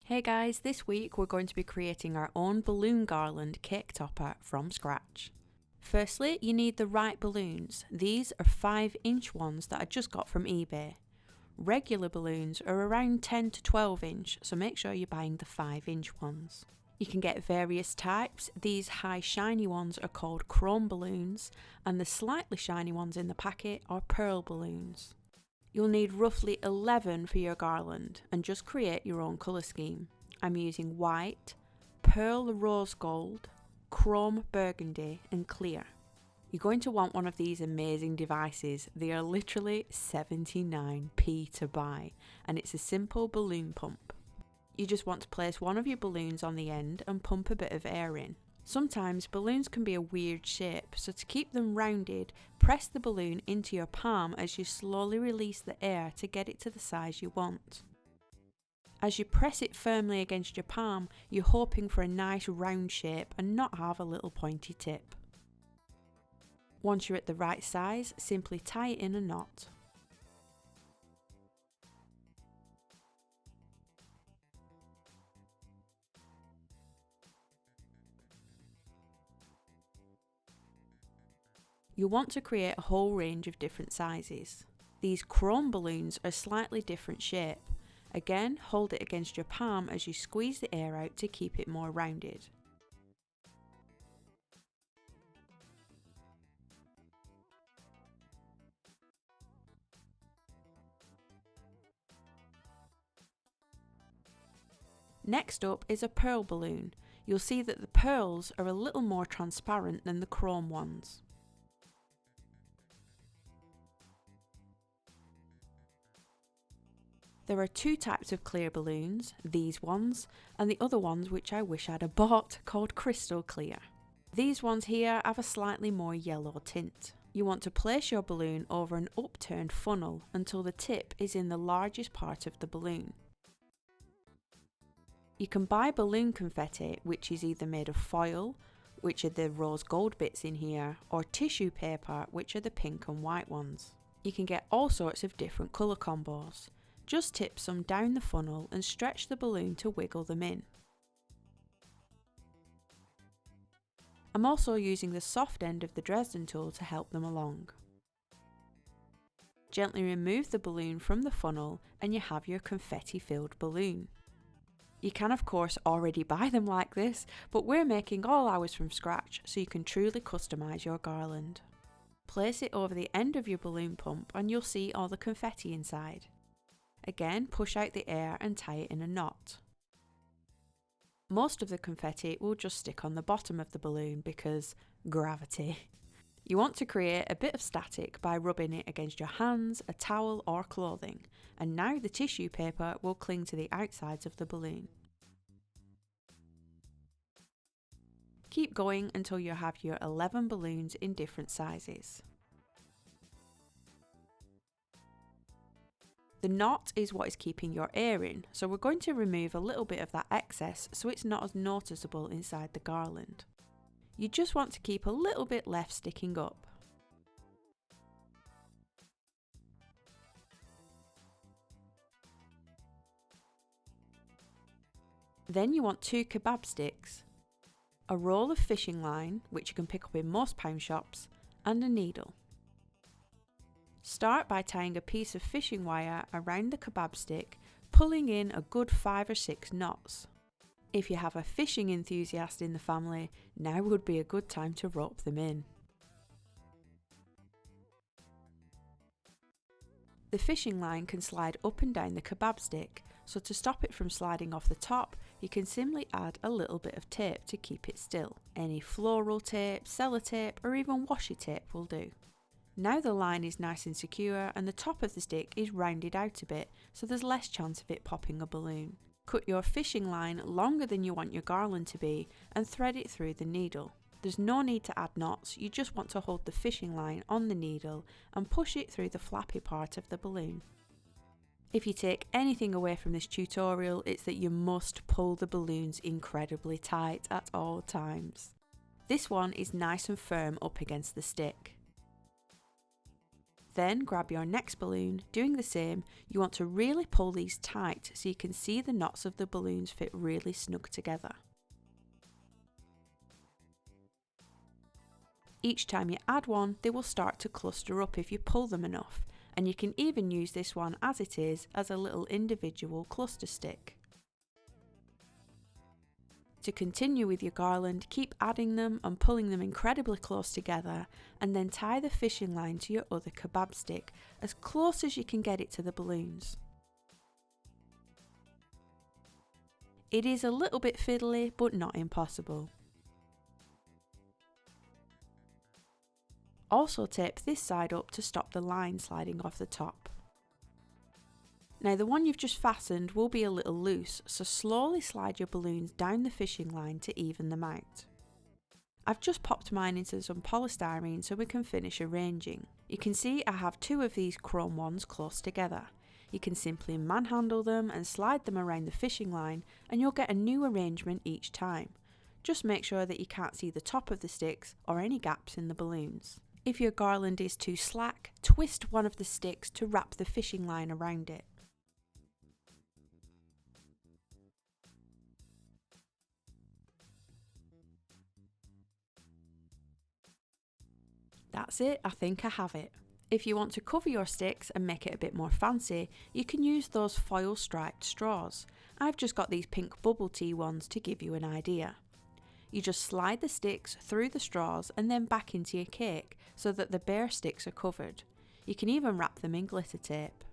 Hey guys, this week we're going to be creating our own balloon garland cake topper from scratch. Firstly, you need the right balloons. These are 5-inch ones that I just got from eBay. Regular balloons are around 10 to 12 inch, so make sure you're buying the 5-inch ones. You can get various types. These high shiny ones are called chrome balloons, and the slightly shiny ones in the packet are pearl balloons. You'll need roughly 11 for your garland, and just create your own colour scheme. I'm using white, pearl rose gold, chrome burgundy and clear. You're going to want one of these amazing devices. They are literally 79p to buy, and it's a simple balloon pump. You just want to place one of your balloons on the end and pump a bit of air in. Sometimes balloons can be a weird shape, so to keep them rounded, press the balloon into your palm as you slowly release the air to get it to the size you want. As you press it firmly against your palm, you're hoping for a nice round shape and not have a little pointy tip. Once you're at the right size, simply tie it in a knot. You'll want to create a whole range of different sizes. These chrome balloons are slightly different shape. Again, hold it against your palm as you squeeze the air out to keep it more rounded. Next up is a pearl balloon. You'll see that the pearls are a little more transparent than the chrome ones. There are two types of clear balloons, these ones, and the other ones which I wish I'd have bought, called crystal clear. These ones here have a slightly more yellow tint. You want to place your balloon over an upturned funnel until the tip is in the largest part of the balloon. You can buy balloon confetti, which is either made of foil, which are the rose gold bits in here, or tissue paper, which are the pink and white ones. You can get all sorts of different colour combos. Just tip some down the funnel and stretch the balloon to wiggle them in. I'm also using the soft end of the Dresden tool to help them along. Gently remove the balloon from the funnel and you have your confetti filled balloon. You can of course already buy them like this, but we're making all ours from scratch so you can truly customise your garland. Place it over the end of your balloon pump and you'll see all the confetti inside. Again, push out the air and tie it in a knot. Most of the confetti will just stick on the bottom of the balloon because gravity. You want to create a bit of static by rubbing it against your hands, a towel or clothing, and now the tissue paper will cling to the outsides of the balloon. Keep going until you have your 11 balloons in different sizes. The knot is what is keeping your air in, so we're going to remove a little bit of that excess so it's not as noticeable inside the garland. You just want to keep a little bit left sticking up. Then you want 2 kebab sticks, a roll of fishing line, which you can pick up in most pound shops, and a needle. Start by tying a piece of fishing wire around the kebab stick, pulling in a good 5 or 6 knots. If you have a fishing enthusiast in the family, now would be a good time to rope them in. The fishing line can slide up and down the kebab stick, so to stop it from sliding off the top, you can simply add a little bit of tape to keep it still. Any floral tape, sellotape or even washi tape will do. Now the line is nice and secure and the top of the stick is rounded out a bit, so there's less chance of it popping a balloon. Cut your fishing line longer than you want your garland to be and thread it through the needle. There's no need to add knots, you just want to hold the fishing line on the needle and push it through the flappy part of the balloon. If you take anything away from this tutorial, it's that you must pull the balloons incredibly tight at all times. This one is nice and firm up against the stick. Then grab your next balloon. Doing the same, you want to really pull these tight so you can see the knots of the balloons fit really snug together. Each time you add one, they will start to cluster up if you pull them enough, and you can even use this one as it is as a little individual cluster stick. To continue with your garland, keep adding them and pulling them incredibly close together, and then tie the fishing line to your other kebab stick as close as you can get it to the balloons. It is a little bit fiddly, but not impossible. Also tape this side up to stop the line sliding off the top. Now the one you've just fastened will be a little loose, so slowly slide your balloons down the fishing line to even them out. I've just popped mine into some polystyrene so we can finish arranging. You can see I have two of these chrome ones close together. You can simply manhandle them and slide them around the fishing line and you'll get a new arrangement each time. Just make sure that you can't see the top of the sticks or any gaps in the balloons. If your garland is too slack, twist one of the sticks to wrap the fishing line around it. That's it, I think I have it. If you want to cover your sticks and make it a bit more fancy, you can use those foil striped straws. I've just got these pink bubble tea ones to give you an idea. You just slide the sticks through the straws and then back into your cake so that the bare sticks are covered. You can even wrap them in glitter tape.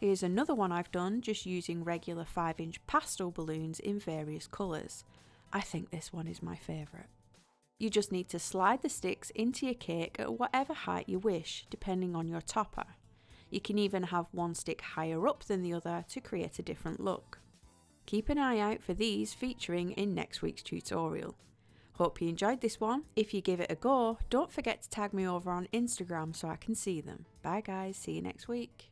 Here's another one I've done just using regular 5-inch pastel balloons in various colours. I think this one is my favourite. You just need to slide the sticks into your cake at whatever height you wish, depending on your topper. You can even have one stick higher up than the other to create a different look. Keep an eye out for these featuring in next week's tutorial. Hope you enjoyed this one. If you give it a go, don't forget to tag me over on Instagram so I can see them. Bye guys, see you next week.